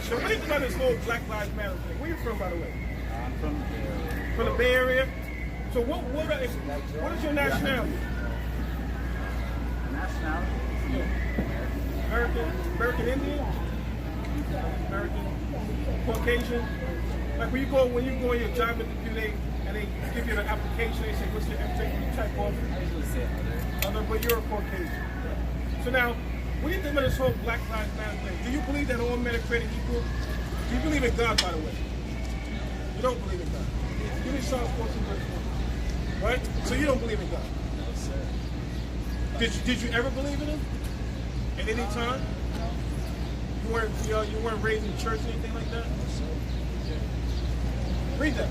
So what do you think about this whole Black Lives Matter thing? Where are you from, by the way? I'm from the Bay Area. From the Bay Area? So what is your nationality? Nationality? American Indian? American Caucasian? Like when you go in your job interview, and they give you the application, they say, what's your ethnic? You type off. I usually say other, but you're a Caucasian. So now, what do you think about this whole Black Lives Matter thing? Do you believe that all men are created equal? Do you believe in God, by the way? You don't believe in God. Give me Psalm 14 verse 1. Right? So you don't believe in God. no sir. Did you ever believe in him? At any time? You weren't raised in church or anything like that? Read that.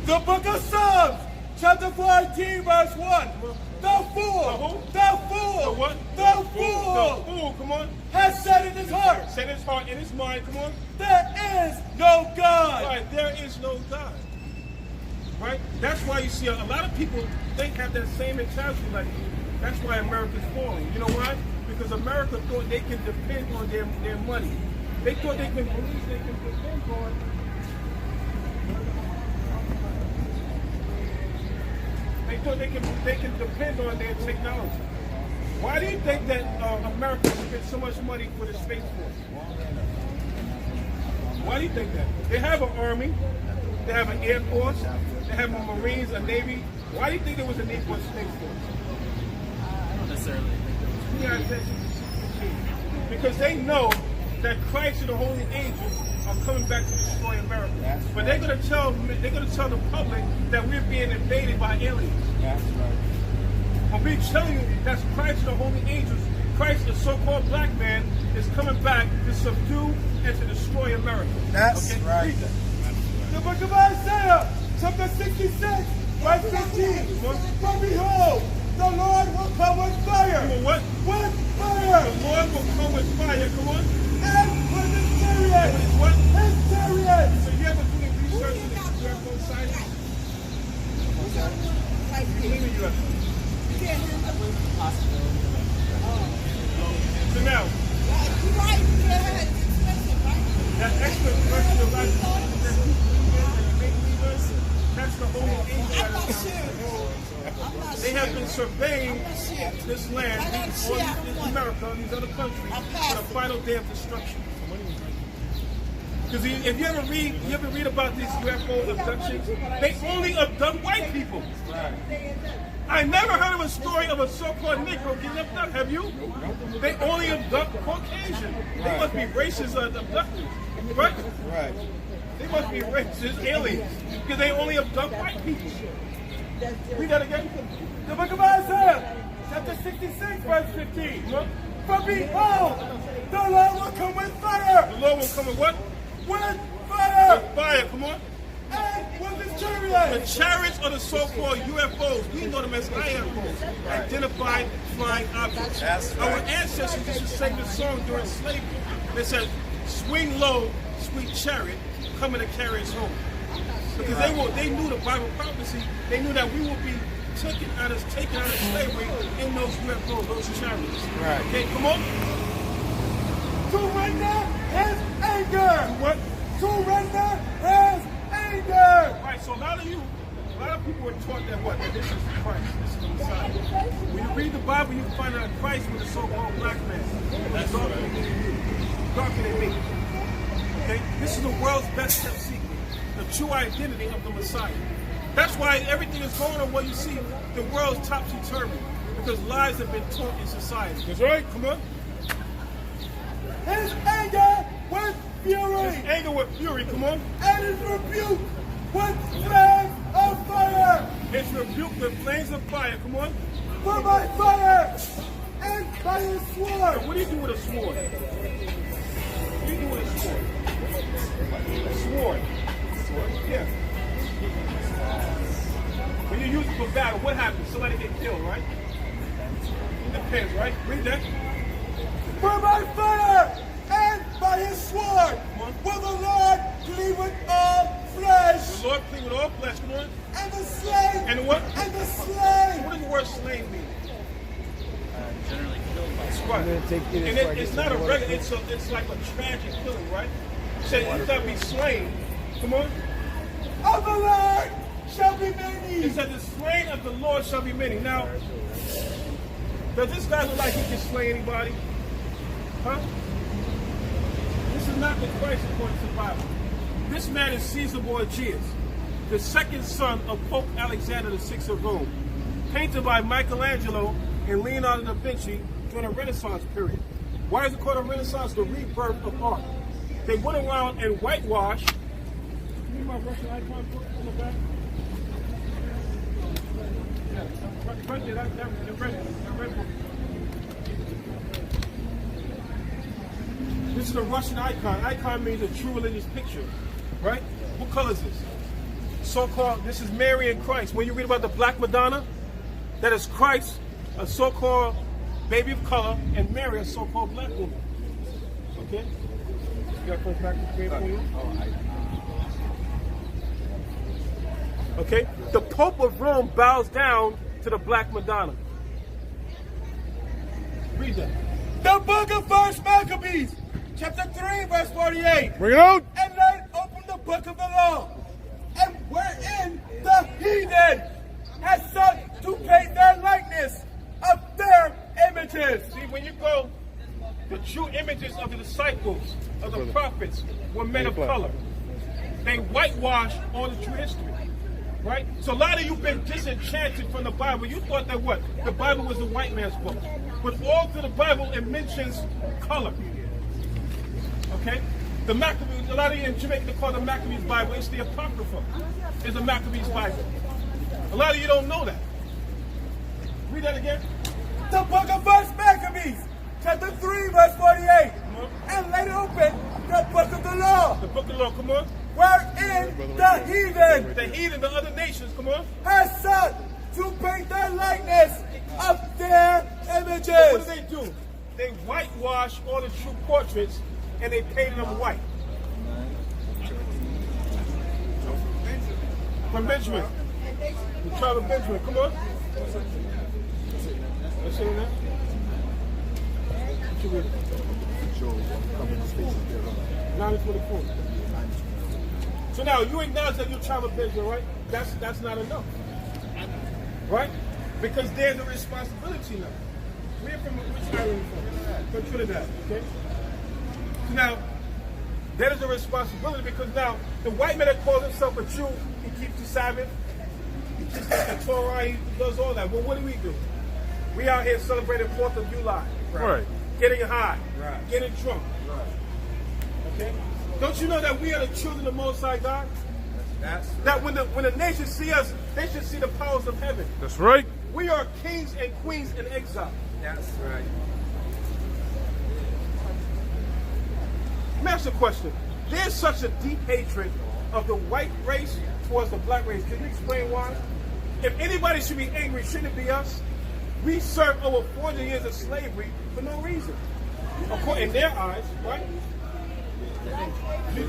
The book of Psalms, chapter 14, verse 1. The fool, the fool, The what? the The fool fool, come on. has said in his heart, Said his heart and his mind, come on. there is no God. Right, there is no God. Right? That's why you see a lot of people have that same mentality like you. That's why America's falling. You know why? Because America thought they could depend on their money. They thought they could believe they could depend on. They thought they could depend on their technology. Why do you think that America spent so much money for the Space Force? Why do you think that? They have an army, they have an air force, they have a Marines, a Navy. Why do you think there was a need for a Space Force? I don't necessarily think there was. Because they know that Christ and the holy angels are coming back to destroy America. But they're gonna tell the public that we're being invaded by aliens. That's right. But we're telling you that's Christ and the holy angels. Christ, the so-called black man, is coming back to subdue and to destroy America. That's okay? right. Read that. The book of Isaiah, chapter 66, verse 15. For behold, the Lord will come with fire. Come on, what? With fire. The Lord will come with fire. Come on. And with his chariot. With his what? His chariot. So you ever do any research on the UFO science? You believe in UFO? Possibility. So now, that extra question of life that you make believers, that's the holy angel. They have been surveying this land, this America, these other countries, for the final day of destruction. Because if you ever read about these UFO abductions, they only abduct white people. I never heard of a story of a so-called Negro getting abducted. Have you? They only abduct Caucasian. They must be racist abductors, right? Right. They must be racist aliens because they only abduct white people. Read that again. The book of Isaiah, chapter 66, verse 15. For behold, the Lord will come with fire. The Lord will come with what? With fire. With fire. Come on. And with his The chariot. chariots are the so-called UFOs. We know them as IFOs, identified flying objects. That's right. Our ancestors used to sing this song during slavery. They said, "Swing low, sweet chariot, coming to carry us home." Because they knew the Bible prophecy. They knew that we would be taken out of slavery in those UFOs, those chariots. Right. Okay, come on. To render his anger. What? To render his anger. Right, so a lot of people were taught that what? That this is Christ, this is the Messiah. When you read the Bible, you find out that Christ was a so-called black man. That's darker than you. Darker than me. Okay? This is the world's best kept secret. The true identity of the Messiah. That's why everything is going on what you see. The world's topsy-turvy. Because lies have been taught in society. That's right, come on. His anger with fury. His anger with fury, come on. And his rebuke with flames of fire. His rebuke with flames of fire, come on. For by fire and by his sword. What do you do with a sword? What do you do with a sword? A sword. Yeah. When you use it for battle, what happens? Somebody get killed, right? It depends, right? Read that. For by fire and by his sword will the Lord cleave with all flesh. The Lord plead with all flesh, come on. And the slain. And what? And the slain. What does the word slain mean? Generally killed by Right. And it's not a regular, it's like a tragic killing, right? said, "You shall be slain." Come on. Of the Lord shall be many. It said, "The slain of the Lord shall be many." Now, does this guy look like he can slay anybody? Huh? This is not the Christ according to the Bible. This man is Caesar Borgias, the second son of Pope Alexander VI of Rome, painted by Michelangelo and Leonardo da Vinci during the Renaissance period. Why is it called a Renaissance? The rebirth of art. They went around and whitewashed. You need my Russian icon in the back? Yeah, right there, that red one. This is a Russian icon. Icon means a true religious picture, right? What color is this? So-called, this is Mary and Christ. When you read about the Black Madonna, that is Christ, a so-called baby of color, and Mary, a so-called black woman. Okay? You got to back to the for you? Okay? The Pope of Rome bows down to the Black Madonna. Read that. The book of 1 Maccabees, chapter 3, verse 48. Bring it out. And laid open the book of the law, and wherein the heathen has sought to paint their likeness of their images. See, when you go, the true images of the disciples, of the prophets, were men of color. They whitewashed all the true history. Right? So a lot of you been disenchanted from the Bible. You thought that what? The Bible was the white man's book. But all through the Bible, it mentions color. Okay? The Maccabees, a lot of you in Jamaica, they call the Maccabees Bible. It's the Apocrypha. It's the Maccabees Bible. A lot of you don't know that. Read that again. The book of 1 Maccabees, chapter 3, verse 48. And laid open the book of the law. The book of the law, come on. Wherein the heathen, the other nations, come on. has sought to paint their likeness of their images. So what do? They whitewash all the true portraits and they painted them white. From Benjamin. The tribe of Benjamin, come on. Let's see that. What you read? 9:24. So now you acknowledge that you're tribe of Benjamin, right? That's not enough. Right? Because there's a responsibility now. We're from which island from? From Trinidad, okay? So now, there is a responsibility because now the white man that calls himself a Jew, he keeps the Sabbath, he keeps the Torah, he does all that. Well, what do? We out here celebrating 4th of July. Right. Getting high. Right. Getting drunk. Right. Okay? Don't you know that we are the children of the Most High God? That's right. That when the nations see us, they should see the powers of heaven. That's right. We are kings and queens in exile. That's right. Let me ask you a question. There's such a deep hatred of the white race towards the black race. Can you explain why? If anybody should be angry, shouldn't it be us? We served over 40 years of slavery for no reason. In their eyes, right?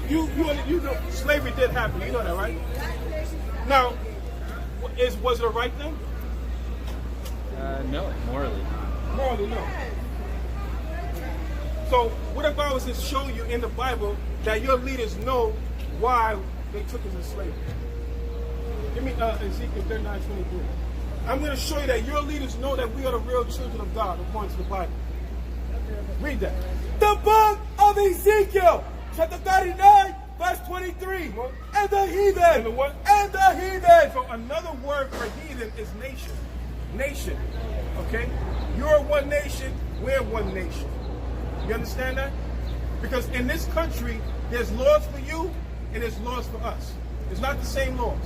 You know slavery did happen. You know that, right? Now, was it a right thing? No, morally. Morally, no. So, what if I was to show you in the Bible that your leaders know why they took us into slavery? Give me Ezekiel 39:23. I'm going to show you that your leaders know that we are the real children of God according to the Bible. Read that. The book of Ezekiel, chapter 39, verse 23. And the heathen. And the what? And the heathen. So another word for heathen is nation. Nation. Okay? You're one nation, we're one nation. You understand that? Because in this country, there's laws for you and there's laws for us. It's not the same laws.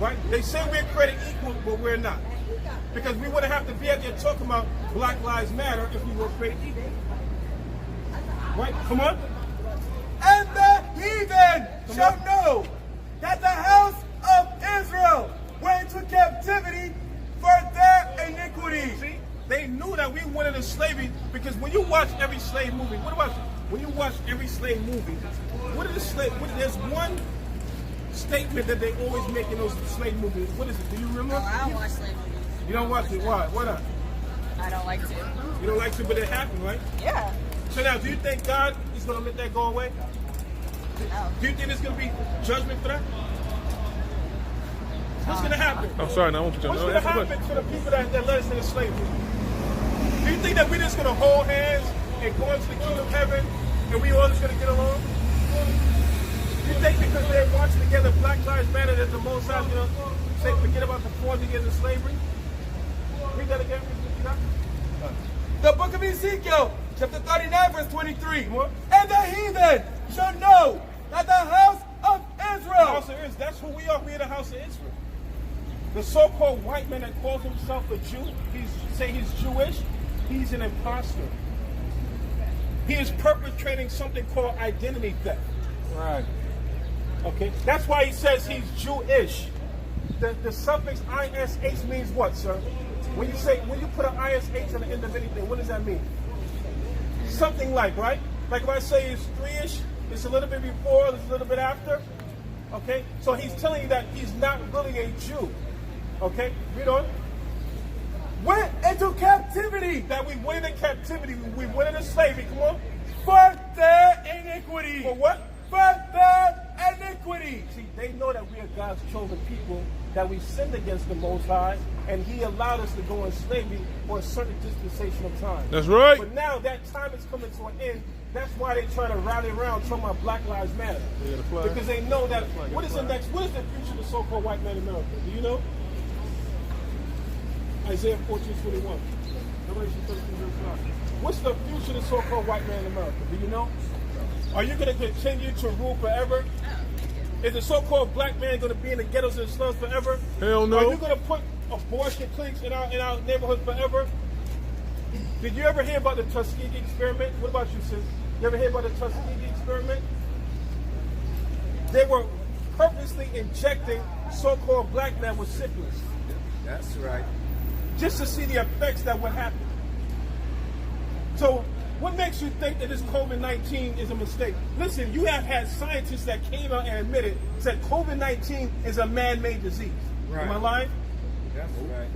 Right? They say we're created equal, but we're not. Because we wouldn't have to be out there talking about Black Lives Matter if we were created equal. Right? Come on. And the heathen shall know that the house of Israel went into captivity for their iniquity. See, they knew that we wanted a slavery because when you watch every slave movie, what about when you watch every slave movie? There's one statement that they always make in those slave movies. What is it? Do you remember? No, I don't watch slave movies. You don't watch it? Why? Why not? I don't like to. You don't like to, but it happened, right? Yeah. So now, do you think God is going to let that go away? Do you think there's going to be judgment for that? What's going to happen? I'm sorry, no, I won't put you on. What's going to happen to the people that led us into slavery? Do you think that we're just going to hold hands and go into the kingdom of heaven and we all just going to get along? Do you think because they're marching together, Black Lives Matter, that the Most High is going to say forget about the 40 years of slavery? Read that again. The book of Ezekiel, chapter 39, verse 23. And the heathen shall know that the house of Israel. House of Israel. That's who we are. We are the house of Israel. The so-called white man that calls himself a Jew, he's Jewish, he's an imposter. He is perpetrating something called identity theft. Right. Okay? That's why he says he's Jewish. The suffix ISH means what, sir? When you put an ISH on the end of anything, what does that mean? Something like, right? Like if I say it's 3-ish, it's a little bit before, it's a little bit after. Okay? So he's telling you that he's not really a Jew. Okay? Read on. Went into captivity. That we went into captivity. We went into slavery. Come on. For their iniquity. For what? For their iniquity. See, they know that we are God's chosen people, that we sinned against the Most High, and He allowed us to go in slavery for a certain dispensation of time. That's right. But now that time is coming to an end. That's why they try to rally around talking about Black Lives Matter. Yeah, the flag. Because they know that what is the future of the so-called white man in America? Do you know? Isaiah 14:21. What's the future of the so-called white man in America? Do you know? Are you going to continue to rule forever? Is the so-called black man going to be in the ghettos and slums forever? Hell no. Are you going to put abortion clinics in our neighborhoods forever? Did you ever hear about the Tuskegee experiment? What about you, sis? You ever hear about the Tuskegee experiment? They were purposely injecting so-called black men with syphilis. That's right. Just to see the effects that would happen. So, what makes you think that this COVID-19 is a mistake? Listen, you have had scientists that came out and admitted that COVID-19 is a man-made disease. Right. Am I lying? That's right.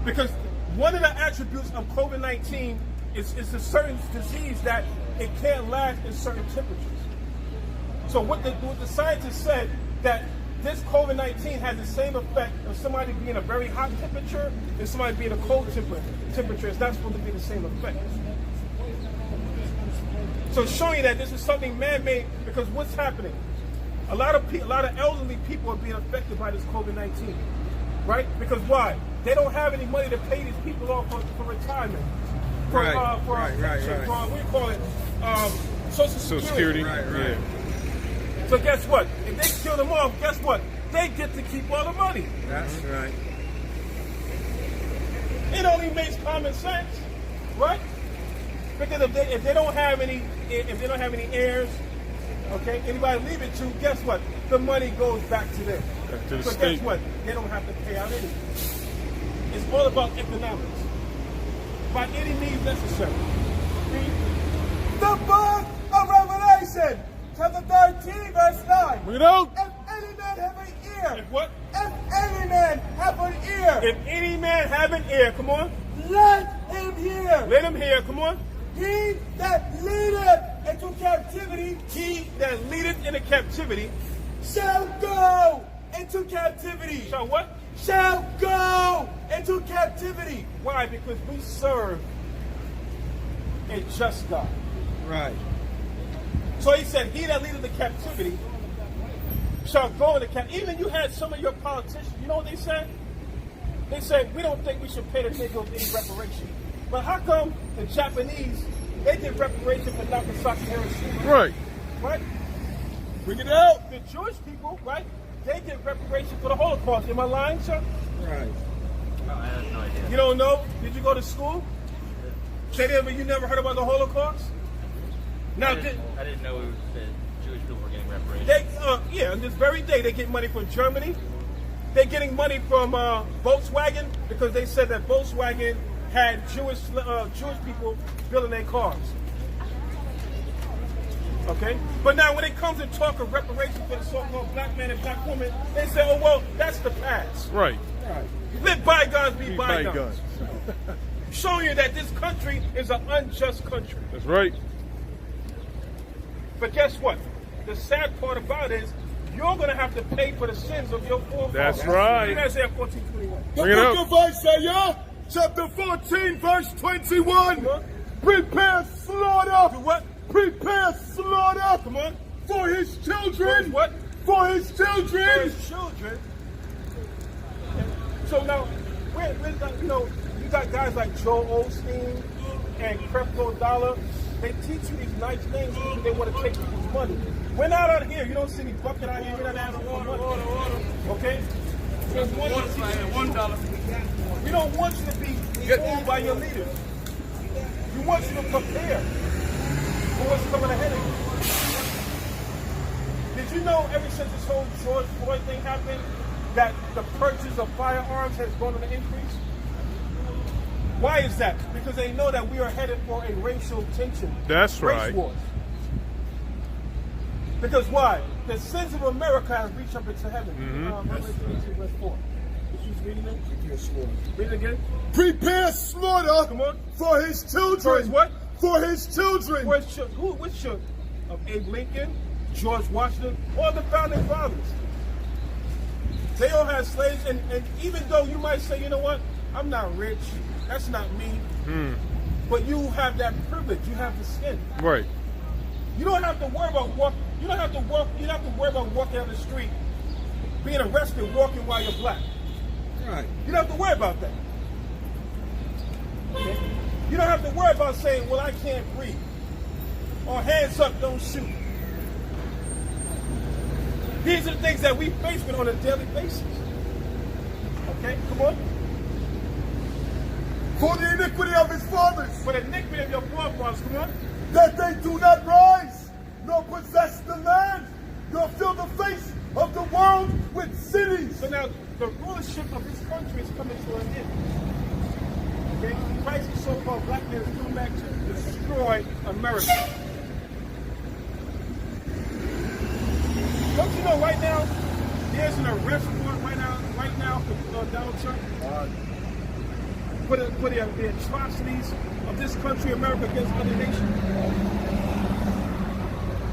Because one of the attributes of COVID-19 is a certain disease that it can't last in certain temperatures. So what the scientists said, that this COVID-19 has the same effect of somebody being in a very hot temperature and somebody being in a cold temperature. It's not supposed to be the same effect. So showing that this is something man-made, because what's happening? A lot of elderly people are being affected by this COVID-19, right? Because why? They don't have any money to pay these people off for retirement. Right. What do you call it? Social Security. Right. Yeah. So guess what? If they kill them off, guess what? They get to keep all the money. That's right. It only makes common sense, right? Because if they don't have any heirs, okay, anybody leave it to, guess what? The money goes back to them. Back to the so state. Guess what? They don't have to pay out anything. It's all about economics. By any means necessary. The book of Revelation, chapter 13, verse 9. Bring it out. If any man have an ear. If what? If any man have an ear. If any man have an ear, come on. Let him hear. Let him hear, come on. He that leadeth into captivity. He that leadeth into captivity Shall go into captivity. shall what? Shall go into captivity. Why? Because we serve a just God. Right. So he said, he that leadeth into captivity shall go into captivity. Even you had some of your politicians, you know what they said? They said, we don't think we should pay the Negroes any reparation. But how come the Japanese, they did reparation for Nagasaki, Hiroshima? Right. Right? Bring it out. The Jewish people, right? They did reparation for the Holocaust. Am I lying, sir? Right. No, I have no idea. You don't know? Did you go to school? Say that, but you never heard about the Holocaust? Now, I didn't know that Jewish people were getting reparations. yeah, on this very day, they get money from Germany. They're getting money from Volkswagen because they said that Volkswagen had Jewish people building their cars. Okay? But now when it comes to talk of reparations for the so-called black man and black woman, they say, oh, well, that's the past. Right. Let bygones be bygones. Bygones. Showing you that this country is an unjust country. That's right. But guess what? the sad part about it is you're going to have to pay for the sins of your forefathers. That's right. Read Isaiah 14:21. The Bring it book up. of Isaiah, chapter 14, verse 21. Come on. Prepare slaughter. Do what? Prepare slaughter. Come on. For his children. What? For his For children. his children. So now, where's that, you know, you got guys like Joel Osteen and Creflo Dollar. They teach you these nice things because they want to take people's money. We're not out here. You don't see me bucket out here. We're not asking for money. Okay? There's $1. We don't want you to be fooled by your leaders. We want you to prepare for what's coming ahead of you. Did you know ever since this whole George Floyd thing happened that the purchase of firearms has gone on an increase? Why is that? Because they know that we are headed for a racial tension. That's race right. Wars. Because why? The sins of America have reached up into heaven. Verse 4. She's reading it? Read it again. Prepare slaughter. Come on. For his children. For his what? For his children. For his children. Who? Which children? Of Abe Lincoln, George Washington, or the founding fathers. They all had slaves, and even though you might say, you know what, I'm not rich, that's not me, but you have that privilege, you have the skin. Right. You don't have to worry about you don't have to worry about walking down the street, being arrested, walking while you're black. Right. You don't have to worry about that. Okay? You don't have to worry about saying, well, I can't breathe, or hands up, don't shoot. These are the things that we face with on a daily basis. Okay, come on. For the iniquity of his fathers. For the iniquity of your forefathers, come on. That they do not rise, nor possess the land, nor fill the face of the world with cities. So now, the rulership of this country is coming to an end. Okay? Christ's so-called black man is coming back to destroy America. Don't you know right now, there's an arrest warrant right now for Donald Trump? For the atrocities of this country, America, against other nations.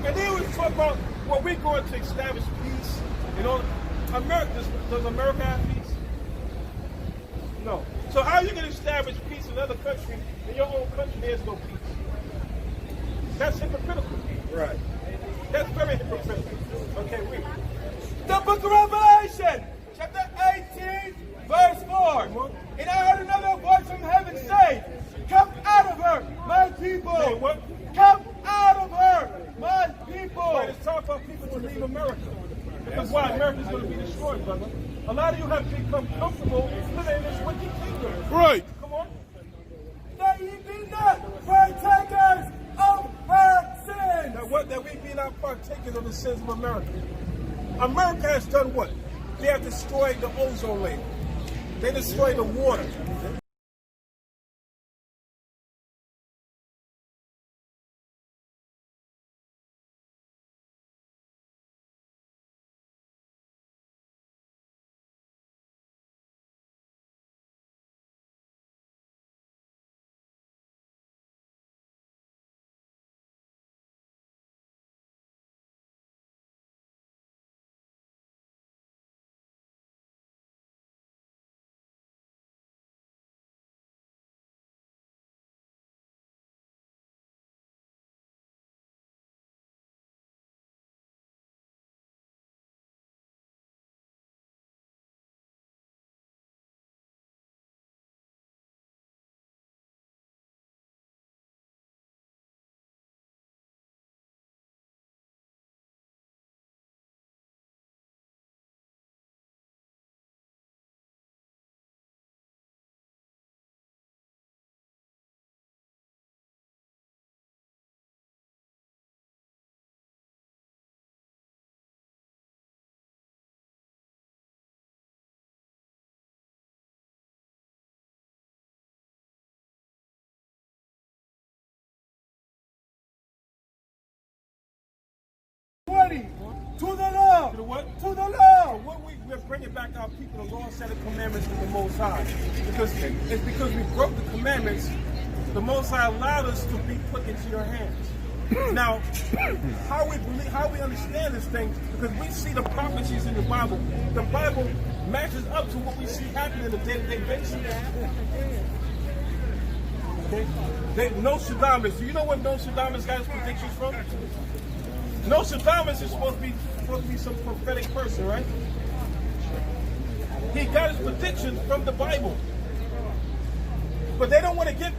And they always talk about, well, we're going to establish peace. You know, does America have peace? No. So how are you going to establish peace in another country? In your own country, there's no peace. That's hypocritical. Right. That's very hypocritical. Okay, read. The book of Revelation, chapter 18, verse 4. And I heard another voice from heaven say, come out of her, my people. Say what? Come out of her, my people. Right, it's time for people to leave America. Because why? America's going to be destroyed, brother. A lot of you have become comfortable living in this wicked kingdom. Right. Come on. That ye be not partakers of her sins. That we be not partakers of the sins of America. America has done what? They have destroyed the ozone layer. They destroyed the water. To the law. To the what? To the law. We're bringing back our people the law and set the commandments of the Most High. Because it's because we broke the commandments, the Most High allowed us to be put into your hands. Now, how we understand this thing, because we see the prophecies in the Bible. The Bible matches up to what we see happening on a day-to-day basis. Okay? Nostradamus. Do you know what Nostradamus got his predictions from? Nostradamus is supposed to be some prophetic person, right? He got his predictions from the Bible. But they don't want to give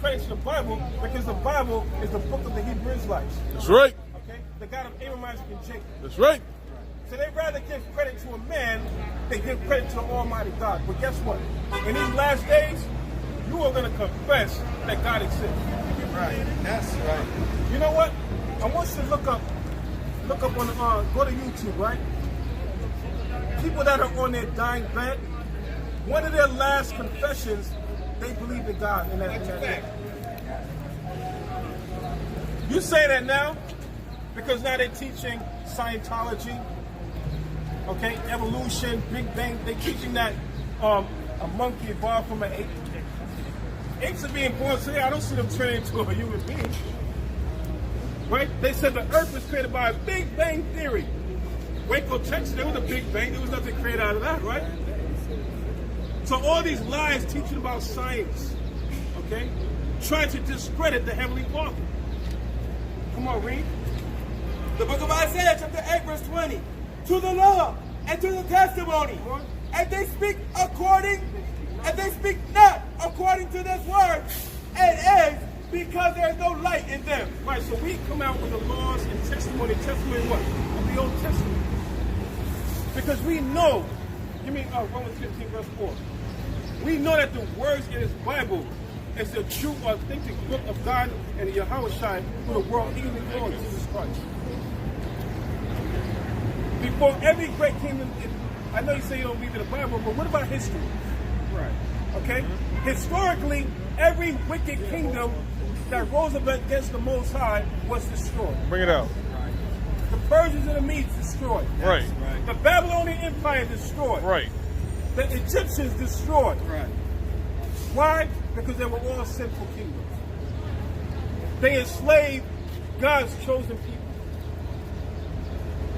credit to the Bible, because the Bible is the book of the Hebrew Israelites. That's right. Okay? The God of Abraham, Isaac, and Jacob. That's right. So they'd rather give credit to a man than give credit to the Almighty God. But guess what? In these last days, you are going to confess that God exists. Right. That's right. You know what? I want you to look up on go to YouTube, right? People that are on their dying bed, one of their last confessions, they believe in God. In that. You say that now because now they're teaching Scientology, okay, evolution, Big Bang. They're teaching that a monkey evolved from an ape. Apes are being born today. I don't see them turning into a human being. Right? They said the earth was created by a Big Bang theory. Waco, Texas, there was a Big Bang. There was nothing created out of that, right? So all these lies teaching about science, okay, trying to discredit the Heavenly Father. Come on, read. The book of Isaiah, chapter 8, verse 20. To the law and to the testimony. And they speak not according to this word. It is because there is no light in them. Right, so we come out with the laws and testimony. Testimony what? Of the Old Testament. Because we know, give me Romans 15, verse 4. We know that the words in this Bible is the true, authentic book of God and Yahweh Shai for the world, even before Jesus Christ. Before every great kingdom, I know you say you don't believe in the Bible, but what about history? Right. Okay? Historically, every wicked kingdom that rose up against the Most High was destroyed. Bring it out. The Persians and the Medes destroyed. Right. The Babylonian Empire destroyed. Right. The Egyptians destroyed. Right. Why? Because they were all sinful kingdoms. They enslaved God's chosen people.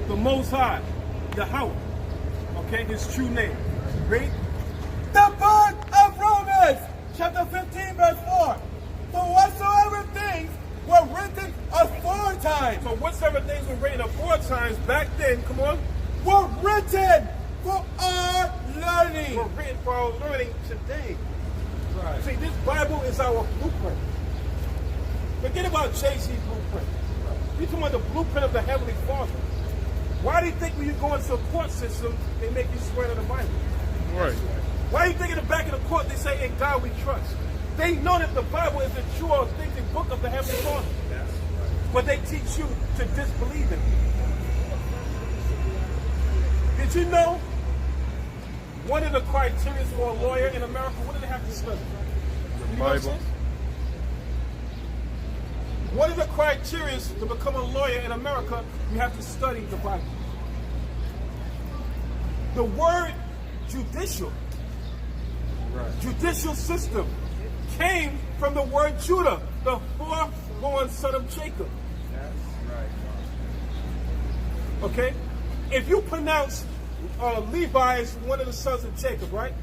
The Most High, Yahweh, okay, his true name. Read. The book of Romans, chapter 15, verse 4. For whatsoever things were written aforetime. So whatsoever things were written aforetime back then, come on, were written for our learning. were written for our learning today. Right. See, this Bible is our blueprint. Forget about Jay-Z's blueprint. You're talking about the blueprint of the Heavenly Father. Why do you think when you go into a court system, they make you swear to the Bible? Right. Why do you think in the back of the court they say, in God we trust? They know that the Bible is the true, authentic book of the Heavenly Father. But they teach you to disbelieve in it. Did you know one of the criteria for a lawyer in America, what do they have to study? The Bible. One of the criteria to become a lawyer in America, you have to study the Bible. The word judicial, judicial system, came from the word Judah, the fourth-born son of Jacob. That's right. Okay? If you pronounce Levi as one of the sons of Jacob, right?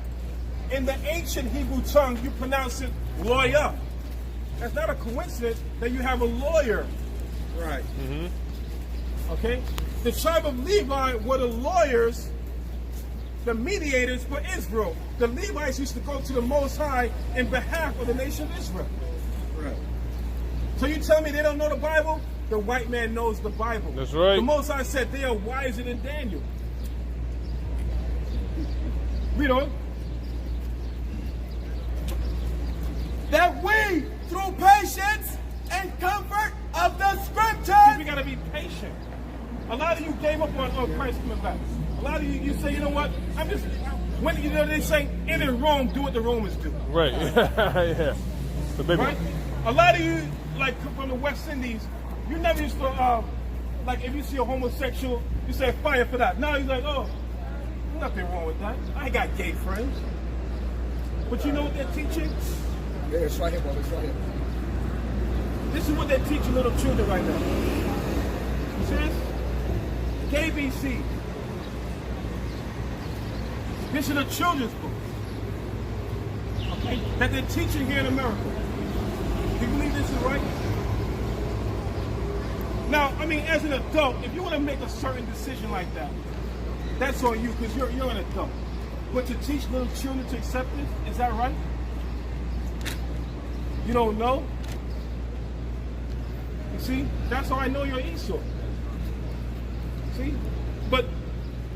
In the ancient Hebrew tongue, you pronounce it lawyer. That's not a coincidence that you have a lawyer. Right. Mm-hmm. Okay? The tribe of Levi were the lawyers, the mediators for Israel. The Levites used to go to the Most High in behalf of the nation of Israel. Right. So you tell me they don't know the Bible? The white man knows the Bible. That's right. The Most High said they are wiser than Daniel. Read on. That we, through patience and comfort of the scriptures. We got to be patient. A lot of you gave up on Christ coming back. A lot of you say, you know what? When you know they say, in Rome, do what the Romans do. Right. Yeah. The big Right? one. A lot of you, like from the West Indies, you never used to, like if you see a homosexual, you say fire for that. Now you're like, oh, nothing wrong with that. I got gay friends. But you know what they're teaching? Yeah, it's right here, brother. It's right here. This is what they're teaching little children right now. You see this? KBC. This is a children's book. Okay? That they're teaching here in America. Do you believe this is right? Now, I mean, as an adult, if you want to make a certain decision like that, that's on you because you're an adult. But to teach little children to accept this, is that right? You don't know? You see? That's how I know you're Esau. See? But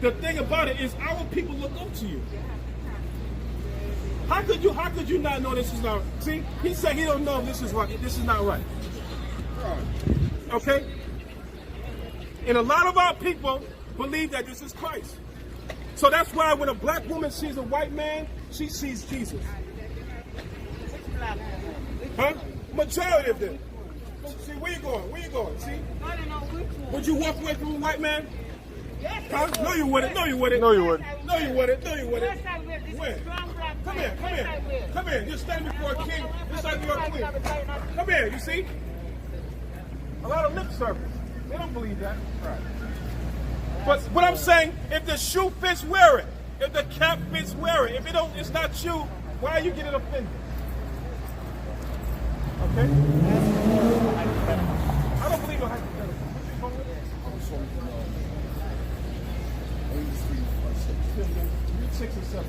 the thing about it is our people look up to you. How could you not know this is not? See? He said he don't know if this is right. This is not right. Okay? And a lot of our people believe that this is Christ. So that's why when a black woman sees a white man, she sees Jesus. Huh? Majority of them. See, where you going? Where you going? See? I don't know which one. Would you walk away from a white man? Yes, Huh? No, you wouldn't. No, you wouldn't. No, you wouldn't. No, you wouldn't. No, you wouldn't. Yes, I will. This is Where? strong black Come man. here, come Yes, I here. will. Come here. You're standing before a king, just like you're a queen. Come here, you see? A lot of lip service. They don't believe that. Right. But what I'm saying, if the shoe fits, wear it. If the cap fits, wear it. If it don't, it's not you. Why are you getting offended? Okay? I don't believe in hypothetical. Read 6 and 7.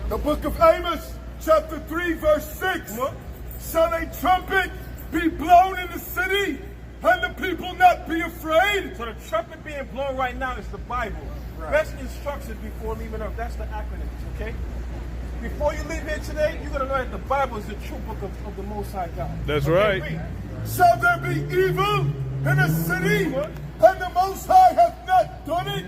The book of Amos, chapter 3, verse 6. What? Shall a trumpet be blown in the city, and the people not be afraid? So the trumpet being blown right now is the Bible. Best instructions before leaving earth. That's the acronyms, okay? Before you leave here today, you're going to know that the Bible is the true book of the Most High God. That's Okay, right. read. Shall there be evil in a city, and the Most High hath not done it?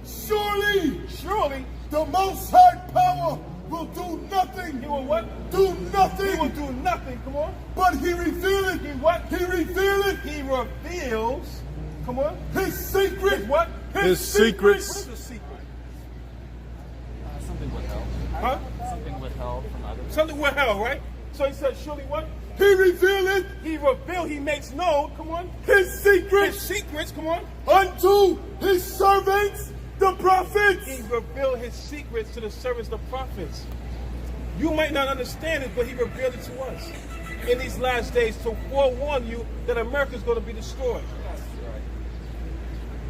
Surely the Most High power will do nothing. He will what? Do nothing. He will do nothing. Come on. But he revealeth. He what? He revealeth He reveals. Come on. his secret. His what? His secrets. What is the secret? Something withheld. Huh? Something withheld from others. Something with hell, right? So he said, surely what? He revealeth He revealed, he makes known, come on. his secret His secrets, come on. unto his servants, the prophets. He revealed his secrets to the servants, the prophets. You might not understand it, but he revealed it to us in these last days to forewarn you that America is going to be destroyed.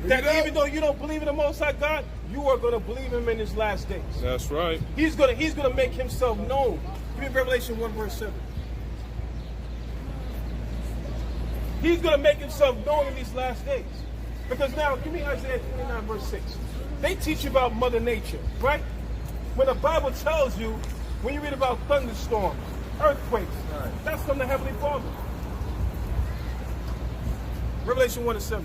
That even though you don't believe in the Most High God, you are going to believe him in his last days. That's right. He's going to make himself known. Give me Revelation 1 verse 7. He's going to make himself known in these last days. Because now, give me Isaiah 29 verse 6. They teach you about Mother Nature, right? When the Bible tells you, when you read about thunderstorms, earthquakes, that's from the Heavenly Father. Revelation 1 and 7.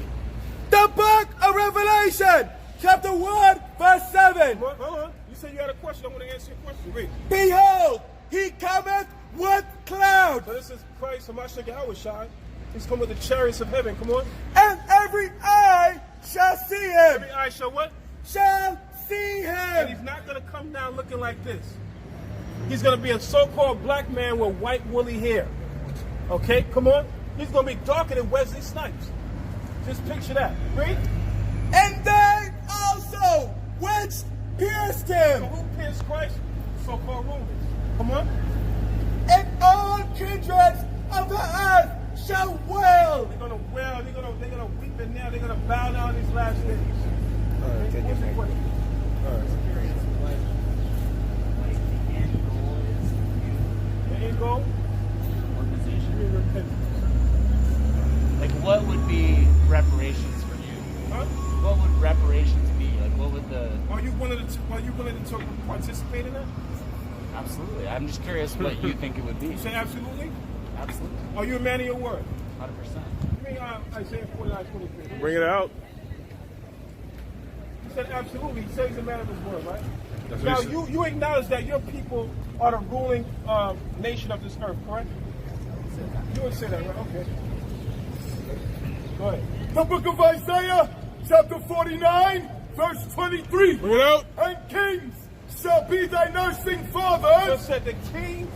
The book of Revelation, chapter 1, verse 7. Hold on. You said you had a question. I want to answer your question. Read. Behold, he cometh with clouds, So this is Christ, Hamashiach Yahushua. He's come with the chariots of heaven. Come on. and every eye shall see him. Every eye shall what? Shall see And him. he's not going to come down looking like this. He's going to be a so-called black man with white woolly hair. Okay, come on. He's going to be darker than Wesley Snipes. Just picture that. Read. And they also which pierced So him, who pierced Christ? So-called Romans. Come on. and all kindreds of the earth shall wail. They're going to wail. They're going to weep and now they're going to bow down these last days. Okay, what's your question? The end goal? Organization. Give me repentance. Like, what would be reparations for you? Huh? What would reparations be? Like, what would the... Are you willing to participate in that? Absolutely. I'm just curious what you think it would be. You say absolutely? Absolutely. Are you a man of your word? 100%. Give me Isaiah 49:23. Bring it out. He said absolutely. He said he's a man of his word, right? That's Now, what he said. you acknowledge that your people are the ruling nation of this earth, correct? You would say that, right? Okay. Go ahead. The book of Isaiah, chapter 49, verse 23. Bring it out. And kings shall be thy nursing Just fathers, said the king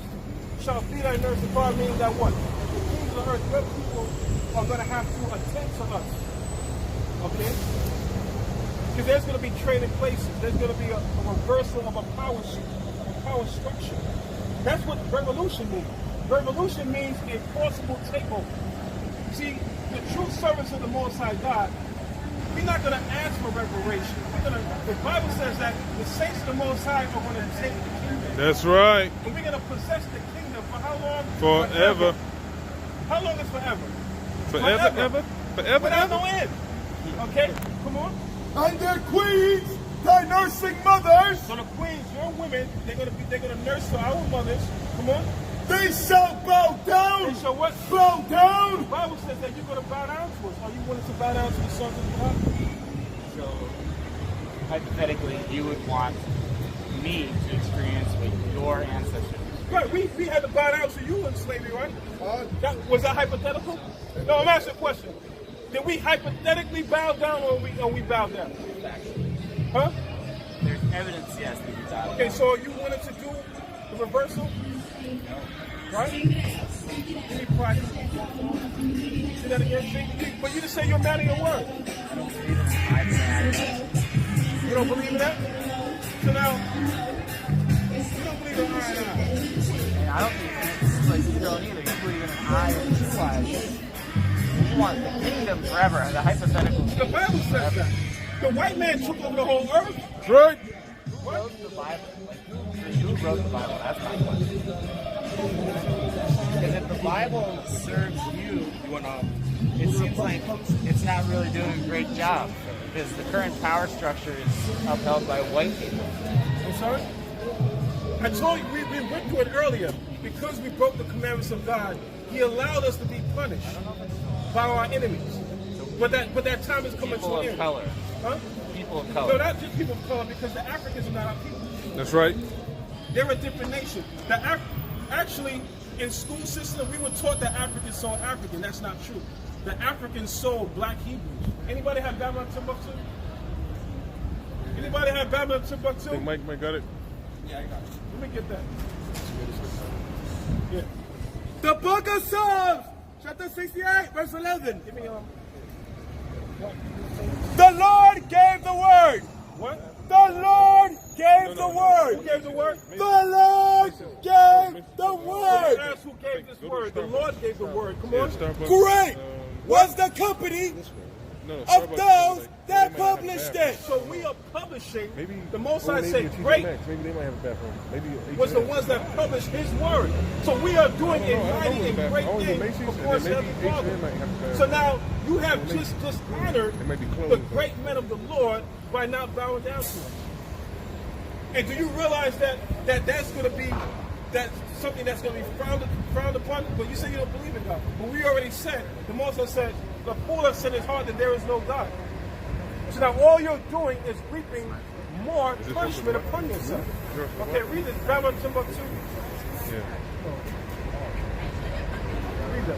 shall be thy nursing father, meaning that what? The kings of the earth, your people are going to have to attend to us. Okay? Because there's going to be trading places. There's going to be a reversal of a power structure. That's what revolution means. Revolution means a forcible takeover. See, the true servants of the Most High God, we're not going to ask for reparation. The Bible says that the saints of the Most High are going to take the kingdom. That's right. And we're going to possess the kingdom for how long? Forever. How long is forever? Forever. Without no end. Okay? Come on. And their queens, their nursing mothers, So the queens, your women, they're gonna nurse our mothers. Come on. they shall bow down. They shall what? Bow The down. Bible says that you're gonna bow down to us. Are you willing to bow down to the sons of God? So, hypothetically, you would want me to experience what your ancestors Right, we had to bow down to you in slavery, right? Was that hypothetical? No, I'm asking a question. Did we hypothetically bow down or we bowed down? Huh? There's evidence, yes, that you died. Okay, so you wanted to do the reversal? Right? Give me pride. See that again? See? But you just say you're mad at your word. You don't believe in that? So now, you don't believe in eye and eye. And I don't think it's like you don't either. You believe in an eye and two eyes. You want the kingdom forever, the hypothetical. The Bible says that. The white man took over the whole earth. That's right. Who wrote the Bible? Like, who wrote the Bible? That's my question. Because if the Bible serves you, it seems like it's not really doing a great job. Because the current power structure is upheld by white people. I'm sorry? I told you, we went through it earlier. Because we broke the commandments of God, He allowed us to be punished by our enemies. But that time is coming to People an of end. color. Huh? People of No, color. not just people of color, because the Africans are not our people. That's right. They're a different nation. Actually, in school system, we were taught that Africans sold African. That's not true. The Africans sold black Hebrews. Anybody have Babylon Timbuktu? Anybody have Babylon I Timbuktu? think Mike got it. Let me get that. Yeah. The book of Psalms, chapter 68, verse 11. Give me The Lord gave the word. what? The Lord gave the Who word. gave the word? The Lord gave the word. That's who gave this word. The Lord gave the word. Come on. Great was the company of those that published it. So we are publishing. Maybe The Most High maybe said, a TJ great Maxx. Maybe they might have a bathroom. Maybe was the ones that published His word. So we are doing a mighty and great thing before Heavenly Father. So now you have just honored the great men of the Lord by not bowing down to Him. And do you realize that's going to be something that's going to be frowned upon? But you say you don't believe in God. But we already said, the Most High said, the fool has said in his heart that there is no God. So now all you're doing is reaping more punishment upon yourself. Okay, read this. Babylon Timbuktu. Yeah. Read that.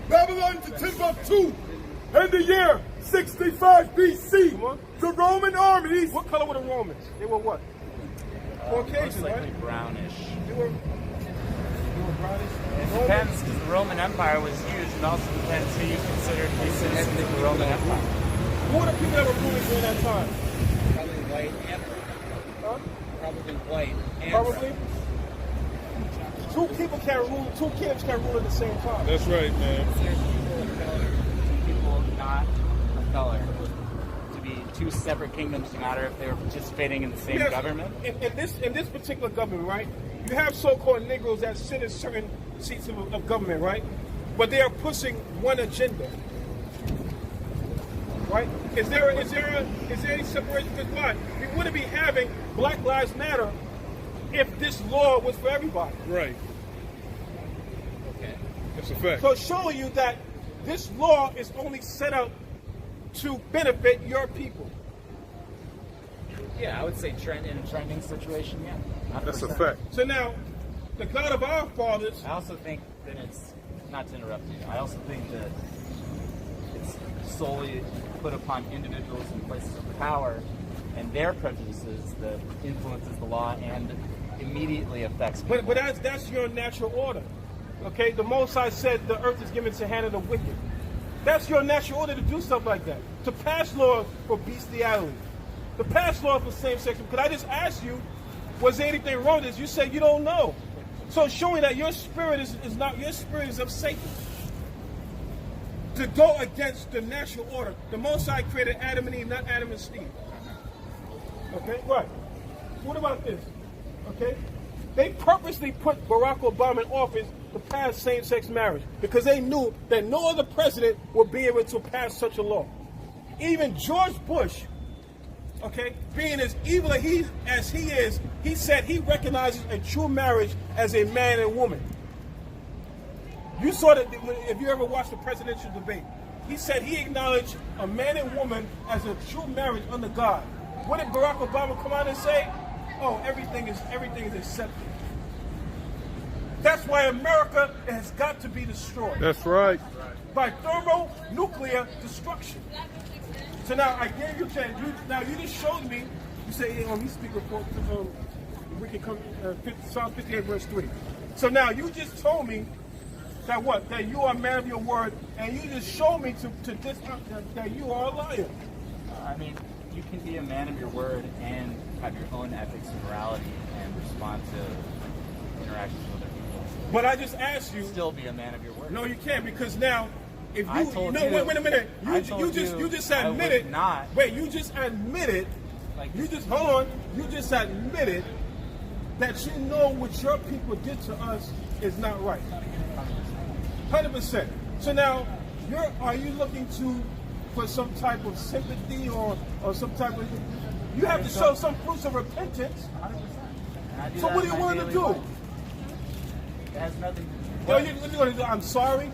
Babylon to Timbuktu in the year 65 BC. Come on. The Roman armies. What color were the Romans? They were what? Most Caucasian, likely right? brownish. They were brownish. It depends, because the Roman Empire was huge, and also depends who you consider to be citizens of the Roman Empire. Who were the people that were ruling during that time? Probably white and Huh? probably white and Probably. Two people can't rule. Two camps can't rule at the same time. That's right, man. People not of color to be two separate kingdoms, no matter if they were participating in the same Yes, government. In this particular government, right? You have so-called Negroes that sit in certain seats of government, right? But they are pushing one agenda, right? Is there any separation? Because why? We wouldn't be having Black Lives Matter if this law was for everybody. Right. okay. That's a fact. So showing you that this law is only set up to benefit your people. Yeah, I would say in a trending situation, yeah. 100%. That's a fact. So now, the God of our fathers. I also think that it's, not to interrupt you, I also think that it's solely put upon individuals in places of power and their prejudices that influences the law and immediately affects people. But that's your natural order. Okay, the Most High said the earth is given to the hand of the wicked. That's your natural order to do stuff like that. To pass laws for bestiality. To pass laws for same-sex. Because I just asked you, was there anything wrong with this? You said you don't know. So it's showing that your spirit is not, your spirit is of Satan. To go against the natural order. The Most High created Adam and Eve, not Adam and Steve. Okay, right. What about this? Okay, they purposely put Barack Obama in office to pass same-sex marriage because they knew that no other president would be able to pass such a law. Even George Bush, okay, being as evil as he is, he said he recognizes a true marriage as a man and woman. You saw that if you ever watched the presidential debate. He said he acknowledged a man and woman as a true marriage under God. What did Barack Obama come out and say? Oh, everything is accepted. That's why America has got to be destroyed. That's right. By thermonuclear destruction. So now I gave you a chance. Now you just showed me. You say, hey, on these speaker we can come Psalm 58 verse 3. So now you just told me that what? That you are a man of your word, and you just showed me to discount that you are a liar. I mean, you can be a man of your word and have your own ethics and morality and respond to interactions with other people. But I just asked you. Still be a man of your word. No, you can't, because now, if you I told no, you, wait a minute. You just admitted. Not. Wait, you just admitted. Like, you just hold on. You just admitted that you know what your people did to us is not right. 100%. So now, are you looking for some type of sympathy or some type of? You have to show some fruits of repentance. 100%. So what do you want to do? It has nothing to do. What are you going to do? I'm sorry.